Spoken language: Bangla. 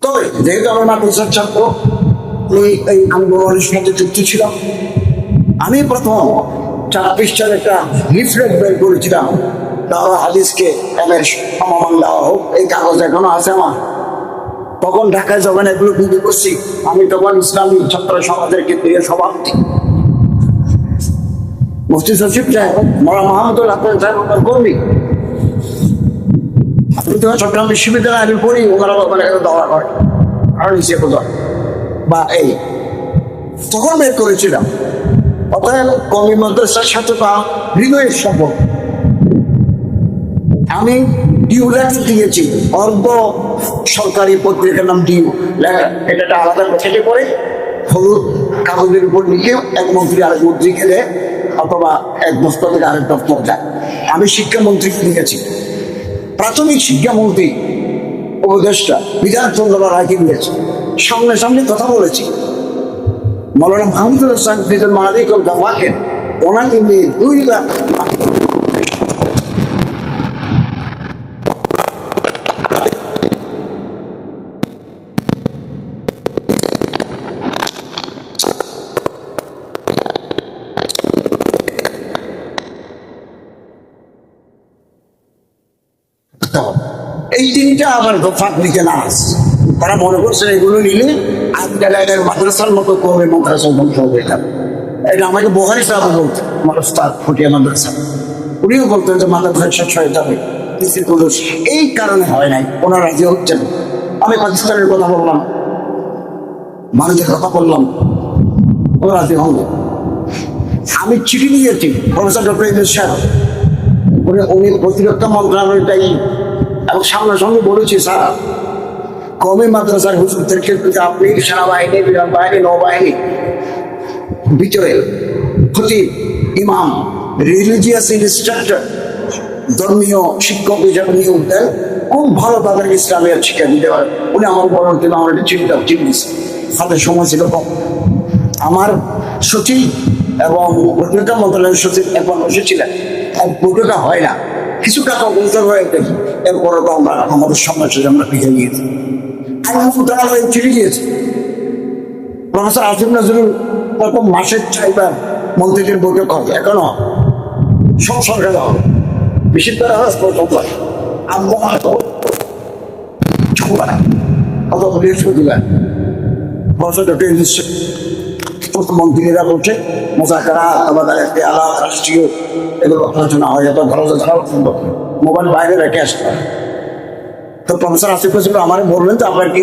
তবে যেহেতু আমার মাদ্রাসার ছাত্র, এই আন্দোলনের সাথে যুক্ত ছিলাম। আমি প্রথম 4 পৃষ্ঠার একটা লিফলেট বের করেছিলাম, দাওরা হাদিসকে এদের সম্মান দেওয়া হোক। এই কাগজ এখনো আছে আমার। তখন ঢাকায় যখন এগুলো বিক্রি করছি, আমি তখন ইসলামী ছাত্র সমাজের কেন্দ্রীয় সভাপতি। মুফতি সচিব সাহেব মৌলানা মাহমুদুল হাসান সাহেব আমার কর্মী। আপনি তো চট্টগ্রাম বিশ্ববিদ্যালয়ে পড়ি, ওনারা দৌড়া করে আর নিচে কোথাও বা এই তখন বের করেছিলাম। অতএব কওমি মাদ্রাসার সাথে তা হৃদয়ের সম্পর্ক। আমি ডিউ লেখা দিয়েছি, অর্ধ সরকারি পত্রিকার নাম ডিউ লেখা, এটা আলাদা কেটে করে হলুদ কাগজের উপর লিখে এক মন্ত্রী আরেক মন্ত্রীকে দেয়, অথবা এক দপ্তর থেকে আরেক দপ্তর যায়। আমি শিক্ষামন্ত্রীকে দিয়েছি, প্রাথমিক শিক্ষামন্ত্রী উপদেষ্টা বিধানচন্দ্র রায়কে দিয়েছি, সঙ্গে সঙ্গে কথা বলেছি। মৌলানা মাহমুদুল হাসান ফিজুল মালিক জামাকে ওনাকে নিয়ে 2 লাখ এই দিনটা আবার ফাঁক লিখে না আসে। তারা মনে করছে এগুলো নিলে আজকালের মাদ্রাসার মতো কবে মাদ্রাসা ধ্বংস হবে। এটা আমাকে বোহারি সাহেব বলতেন, আমার উস্তাদ ফুটিয়া মাদ্রাসা, উনিও বলতেন যে মাদ্রাসা শেষ হয়ে যাবে। এই কারণে হয় নাই, ওনারা রাজি হচ্ছেন। আমি পাকিস্তানের কথা বললাম, ভারতের কথা বললাম, ওরা রাজি হন। আমি চিঠি দিয়েছি প্রফেসর ডক্টর ইউনূস সাহেব, উনি প্রতিরক্ষা মন্ত্রণালয়টাই, এবং সামনাসামনি বলেছি, স্যার কওমি মাদ্রাসার হুজুরদেরকে আপনি সেনাবাহিনী, বিমান বাহিনী, নৌবাহিনী ভিতরে খতিব, ইমাম, রিলিজিয়াস ইনস্ট্রাক্টর, ধর্মীয় শিক্ষক হিসাবে নিয়োগ দেন, খুব ভালো তাদের ইসলামের শিক্ষা দিতে পারে। উনি আমার বড় দিন আমার একটা চিন্তা চিনিয়েছে, হাতে সময় ছিল কম। আমার সচিব এবং প্রতিরক্ষা মন্ত্রণালয়ের সচিব এখন বসেছিলেন, এক বৈঠকটা হয় না, কিছু টাকা বলতে হয়ে দেখি, এরপরে তো আমরা আমাদের সমাজ আমরা পিছিয়ে গিয়েছি। আইন মন্ত্রণালয় চিঠি দিয়েছে, প্রফেসর আসিফ নজরুল প্রথম মাসের 4বার মন্ত্রীদের বৈঠক হবে, এখনো সব সরকার হবে, বেশি তারা বৃহস্পতিবার মন্ত্রীরা বলছে মোজাকারা আমাদের একটি আলাদা রাষ্ট্রীয় এগুলো আলোচনা হয়, এত ভালো মোবাইল বাইরে রেখে আসতে হয়। তো প্রফেসর আসিফ নজরুল আমার বললেন তো আপনার কি